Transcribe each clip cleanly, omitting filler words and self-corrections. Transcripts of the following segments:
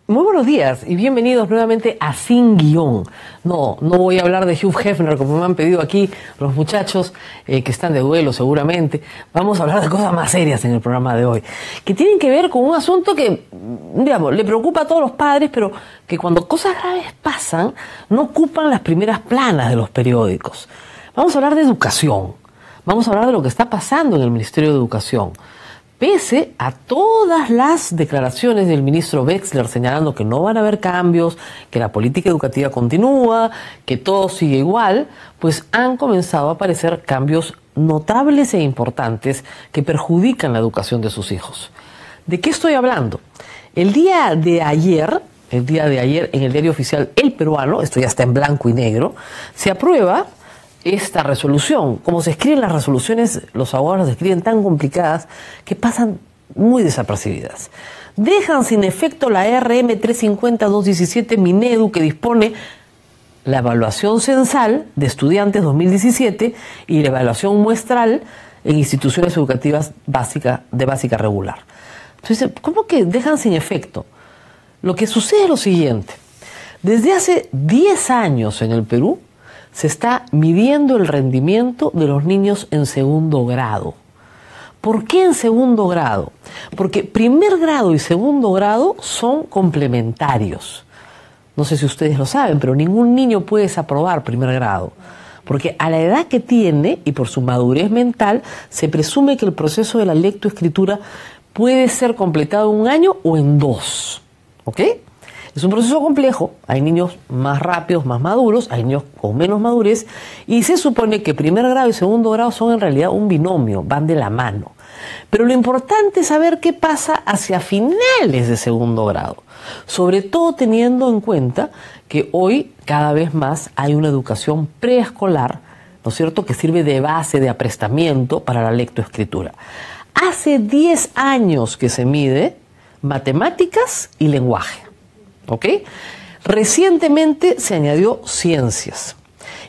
Muy buenos días y bienvenidos nuevamente a Sin Guión. No voy a hablar de Hugh Hefner como me han pedido aquí los muchachos que están de duelo seguramente. Vamos a hablar de cosas más serias en el programa de hoy, que tienen que ver con un asunto que, digamos, le preocupa a todos los padres, pero que cuando cosas graves pasan no ocupan las primeras planas de los periódicos. Vamos a hablar de educación. Vamos a hablar de lo que está pasando en el Ministerio de Educación. Pese a todas las declaraciones del ministro Wexler señalando que no van a haber cambios, que la política educativa continúa, que todo sigue igual, pues han comenzado a aparecer cambios notables e importantes que perjudican la educación de sus hijos. ¿De qué estoy hablando? El día de ayer en el diario oficial El Peruano, esto ya está en blanco y negro, se aprueba esta resolución. Como se escriben las resoluciones, los abogados las escriben tan complicadas que pasan muy desapercibidas. Dejan sin efecto la RM 350-217 Minedu, que dispone la evaluación censal de estudiantes 2017 y la evaluación muestral en instituciones educativas de básica regular. Entonces, ¿cómo que dejan sin efecto? Lo que sucede es lo siguiente. Desde hace 10 años en el Perú se está midiendo el rendimiento de los niños en segundo grado. ¿Por qué en segundo grado? Porque primer grado y segundo grado son complementarios. No sé si ustedes lo saben, pero ningún niño puede desaprobar primer grado. Porque a la edad que tiene y por su madurez mental, se presume que el proceso de la lectoescritura puede ser completado en 1 año o en 2. ¿Ok? Es un proceso complejo, hay niños más rápidos, más maduros, hay niños con menos madurez, y se supone que primer grado y segundo grado son en realidad un binomio, van de la mano. Pero lo importante es saber qué pasa hacia finales de segundo grado, sobre todo teniendo en cuenta que hoy cada vez más hay una educación preescolar, ¿no es cierto?, que sirve de base de aprestamiento para la lectoescritura. Hace 10 años que se mide matemáticas y lenguaje. ¿Ok? Recientemente se añadió ciencias.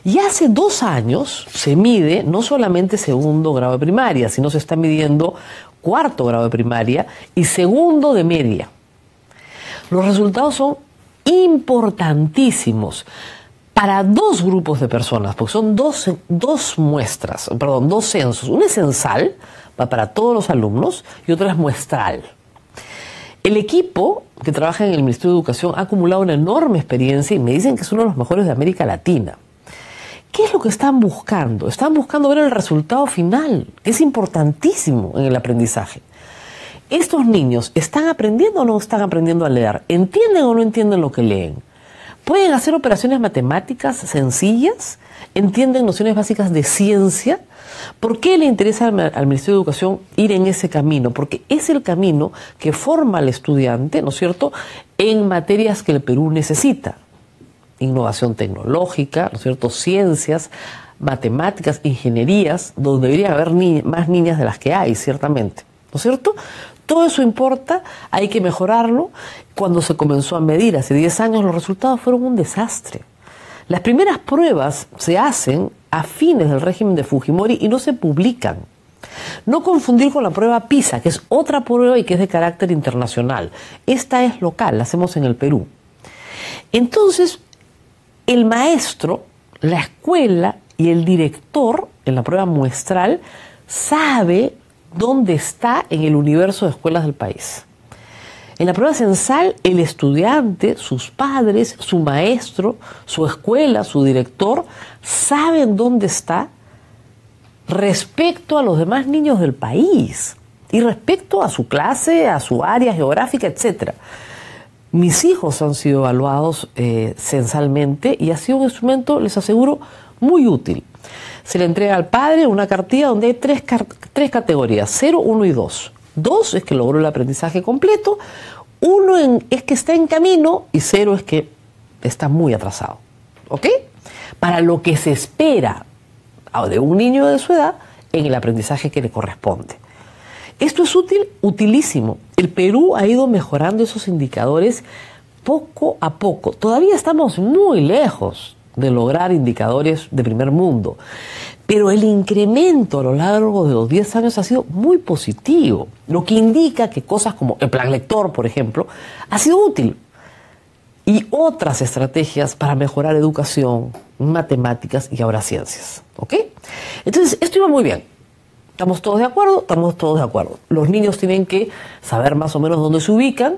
Y hace 2 años se mide no solamente segundo grado de primaria, sino se está midiendo cuarto grado de primaria y segundo de media. Los resultados son importantísimos para 2 grupos de personas, porque son dos censos. Uno es censal, va para todos los alumnos, y otro es muestral. El equipo que trabaja en el Ministerio de Educación ha acumulado una enorme experiencia y me dicen que es uno de los mejores de América Latina. ¿Qué es lo que están buscando? Están buscando ver el resultado final, que es importantísimo en el aprendizaje. ¿Estos niños están aprendiendo o no están aprendiendo a leer? ¿Entienden o no entienden lo que leen? ¿Pueden hacer operaciones matemáticas sencillas? ¿Entienden nociones básicas de ciencia? ¿Por qué le interesa al Ministerio de Educación ir en ese camino? Porque es el camino que forma al estudiante, ¿no es cierto?, en materias que el Perú necesita. Innovación tecnológica, ¿no es cierto?, ciencias, matemáticas, ingenierías, donde debería haber más niñas de las que hay, ciertamente, ¿no es cierto? Todo eso importa, hay que mejorarlo. Cuando se comenzó a medir hace 10 años, los resultados fueron un desastre. Las primeras pruebas se hacen a fines del régimen de Fujimori y no se publican. No confundir con la prueba PISA, que es otra prueba y que es de carácter internacional. Esta es local, la hacemos en el Perú. Entonces, el maestro, la escuela y el director en la prueba muestral sabe dónde está en el universo de escuelas del país. En la prueba censal, el estudiante, sus padres, su maestro, su escuela, su director, saben dónde está respecto a los demás niños del país y respecto a su clase, a su área geográfica, etc. Mis hijos han sido evaluados censalmente y ha sido un instrumento, les aseguro, muy útil. Se le entrega al padre una cartilla donde hay tres categorías, 0, 1 y 2. 2 es que logró el aprendizaje completo, 1 es que está en camino y 0 es que está muy atrasado. ¿Ok? Para lo que se espera de un niño de su edad en el aprendizaje que le corresponde. Esto es útil, utilísimo. El Perú ha ido mejorando esos indicadores poco a poco. Todavía estamos muy lejos de lograr indicadores de primer mundo. Pero el incremento a lo largo de los 10 años ha sido muy positivo, lo que indica que cosas como el plan lector, por ejemplo, ha sido útil. y otras estrategias para mejorar educación, matemáticas y ahora ciencias. ¿Ok? Entonces, esto iba muy bien. ¿Estamos todos de acuerdo? Estamos todos de acuerdo. Los niños tienen que saber más o menos dónde se ubican,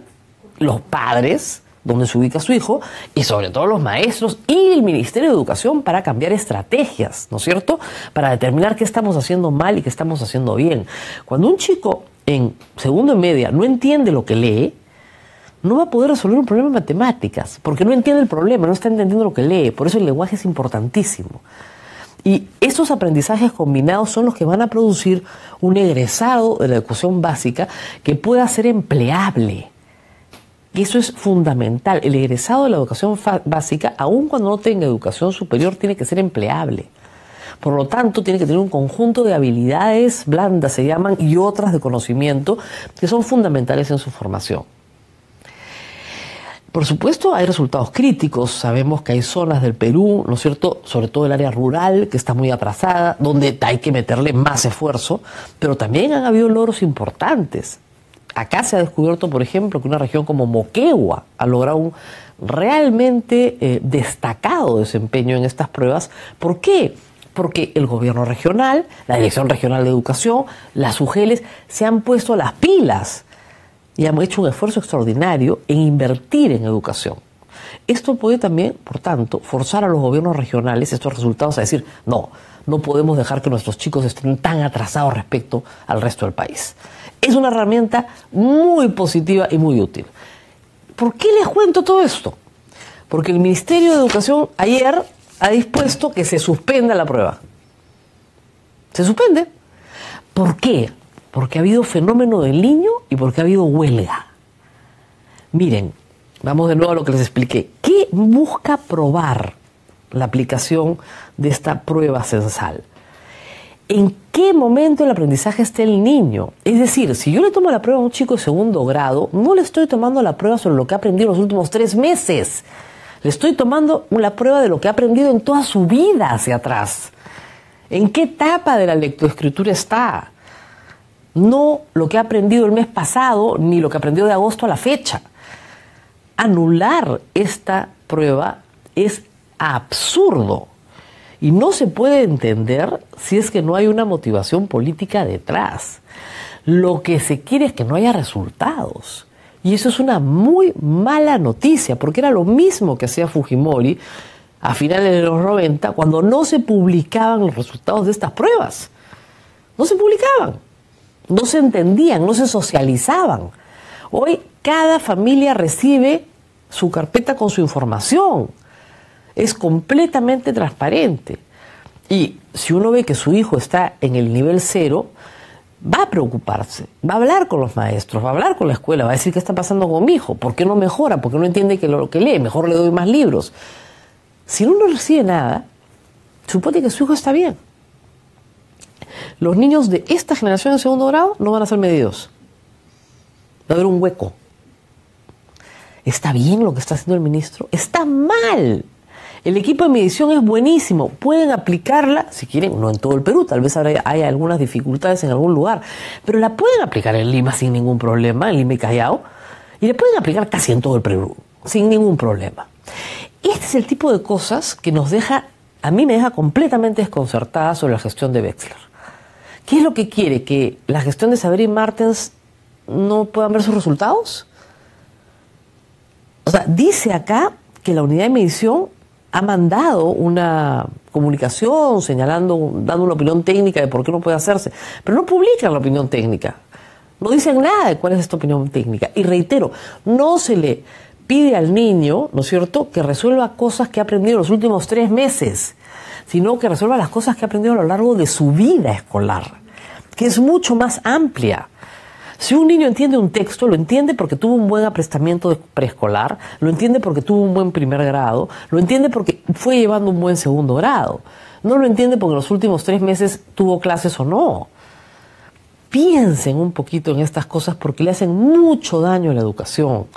los padres, dónde se ubica su hijo, y sobre todo los maestros y el Ministerio de Educación para cambiar estrategias, ¿no es cierto?, para determinar qué estamos haciendo mal y qué estamos haciendo bien. Cuando un chico en segundo y media no entiende lo que lee, no va a poder resolver un problema de matemáticas, porque no entiende el problema, no está entendiendo lo que lee. Por eso el lenguaje es importantísimo. Y estos aprendizajes combinados son los que van a producir un egresado de la educación básica que pueda ser empleable. Y eso es fundamental. El egresado de la educación básica, aun cuando no tenga educación superior, tiene que ser empleable. Por lo tanto, tiene que tener un conjunto de habilidades blandas, se llaman, y otras de conocimiento que son fundamentales en su formación. Por supuesto, hay resultados críticos. Sabemos que hay zonas del Perú, ¿no es cierto?, sobre todo el área rural, que está muy atrasada, donde hay que meterle más esfuerzo, pero también han habido logros importantes. Acá se ha descubierto, por ejemplo, que una región como Moquegua ha logrado un realmente destacado desempeño en estas pruebas. ¿Por qué? Porque el gobierno regional, la Dirección Regional de Educación, las UGELes se han puesto las pilas y han hecho un esfuerzo extraordinario en invertir en educación. Esto puede también, por tanto, forzar a los gobiernos regionales estos resultados a decir, no podemos dejar que nuestros chicos estén tan atrasados respecto al resto del país. Es una herramienta muy positiva y muy útil. ¿Por qué les cuento todo esto? Porque el Ministerio de Educación ayer ha dispuesto que se suspenda la prueba. Se suspende. ¿Por qué? Porque ha habido fenómeno del niño y porque ha habido huelga. Miren, vamos de nuevo a lo que les expliqué. ¿Qué busca probar la aplicación de esta prueba censal? ¿En qué momento del aprendizaje está el niño? Es decir, si yo le tomo la prueba a un chico de segundo grado, no le estoy tomando la prueba sobre lo que ha aprendido en los últimos 3 meses. Le estoy tomando la prueba de lo que ha aprendido en toda su vida hacia atrás. ¿En qué etapa de la lectoescritura está? No lo que ha aprendido el mes pasado, ni lo que aprendió de agosto a la fecha. Anular esta prueba es absurdo. Y no se puede entender si es que no hay una motivación política detrás. Lo que se quiere es que no haya resultados. Y eso es una muy mala noticia, porque era lo mismo que hacía Fujimori a finales de los 90, cuando no se publicaban los resultados de estas pruebas. No se publicaban, no se entendían, no se socializaban. Hoy cada familia recibe su carpeta con su información. Es completamente transparente. Y si uno ve que su hijo está en el nivel 0, va a preocuparse, va a hablar con los maestros, va a hablar con la escuela, va a decir qué está pasando con mi hijo, por qué no mejora, por qué no entiende que lo que lee, mejor le doy más libros. Si uno no recibe nada, supone que su hijo está bien. Los niños de esta generación de segundo grado no van a ser medidos. Va a haber un hueco. ¿Está bien lo que está haciendo el ministro? Está mal. El equipo de medición es buenísimo, pueden aplicarla, si quieren, no en todo el Perú, tal vez haya algunas dificultades en algún lugar, pero la pueden aplicar en Lima sin ningún problema, en Lima y Callao, y la pueden aplicar casi en todo el Perú, sin ningún problema. Este es el tipo de cosas que a mí me deja completamente desconcertada sobre la gestión de Wexler. ¿Qué es lo que quiere? ¿Que la gestión de Saber y Martens no puedan ver sus resultados? O sea, dice acá que la unidad de medición ha mandado una comunicación dando una opinión técnica de por qué no puede hacerse, pero no publican la opinión técnica, no dicen nada de cuál es esta opinión técnica. Y reitero, no se le pide al niño, ¿no es cierto?, que resuelva cosas que ha aprendido en los últimos 3 meses, sino que resuelva las cosas que ha aprendido a lo largo de su vida escolar, que es mucho más amplia. Si un niño entiende un texto, lo entiende porque tuvo un buen aprestamiento de preescolar, lo entiende porque tuvo un buen primer grado, lo entiende porque fue llevando un buen segundo grado. No lo entiende porque en los últimos 3 meses tuvo clases o no. Piensen un poquito en estas cosas porque le hacen mucho daño a la educación.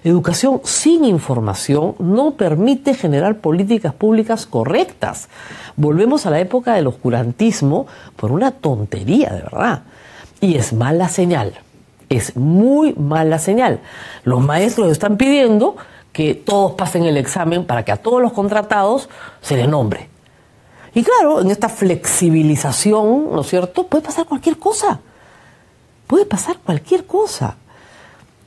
Educación sin información no permite generar políticas públicas correctas. Volvemos a la época del oscurantismo por una tontería, de verdad. Y es mala señal. Es muy mala señal. Los maestros están pidiendo que todos pasen el examen para que a todos los contratados se les nombre. Y claro, en esta flexibilización, ¿no es cierto?, puede pasar cualquier cosa. Puede pasar cualquier cosa.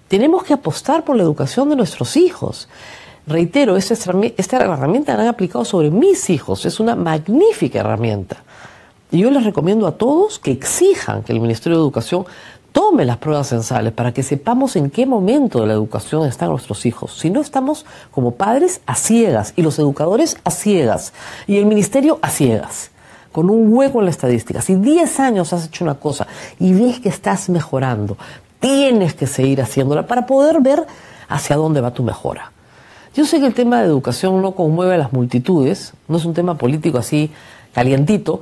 Tenemos que apostar por la educación de nuestros hijos. Reitero, esta herramienta la han aplicado sobre mis hijos. Es una magnífica herramienta. Y yo les recomiendo a todos que exijan que el Ministerio de Educación tome las pruebas censales para que sepamos en qué momento de la educación están nuestros hijos. Si no, estamos como padres a ciegas y los educadores a ciegas y el ministerio a ciegas, con un hueco en la estadística. Si 10 años has hecho una cosa y ves que estás mejorando, tienes que seguir haciéndola para poder ver hacia dónde va tu mejora. Yo sé que el tema de educación no conmueve a las multitudes, no es un tema político así calientito,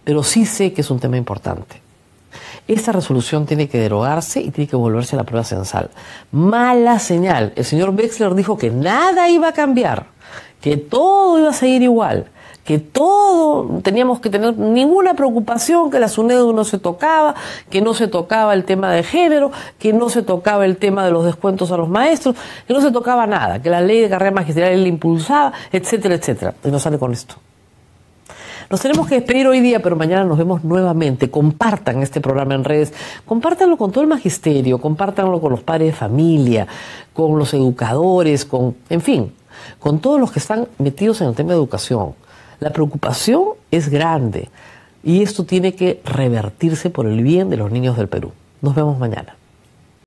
pero sí sé que es un tema importante. Esta resolución tiene que derogarse y tiene que volverse a la prueba censal. Mala señal. El señor Wexler dijo que nada iba a cambiar, que todo iba a seguir igual, que todo teníamos que tener ninguna preocupación, que la SUNEDU no se tocaba, que no se tocaba el tema de género, que no se tocaba el tema de los descuentos a los maestros, que no se tocaba nada, que la ley de carrera magisterial él la impulsaba, etcétera, etcétera. Y no sale con esto. Nos tenemos que despedir hoy día, pero mañana nos vemos nuevamente. Compartan este programa en redes, compártanlo con todo el magisterio, compártanlo con los padres de familia, con los educadores, en fin, con todos los que están metidos en el tema de educación. La preocupación es grande y esto tiene que revertirse por el bien de los niños del Perú. Nos vemos mañana.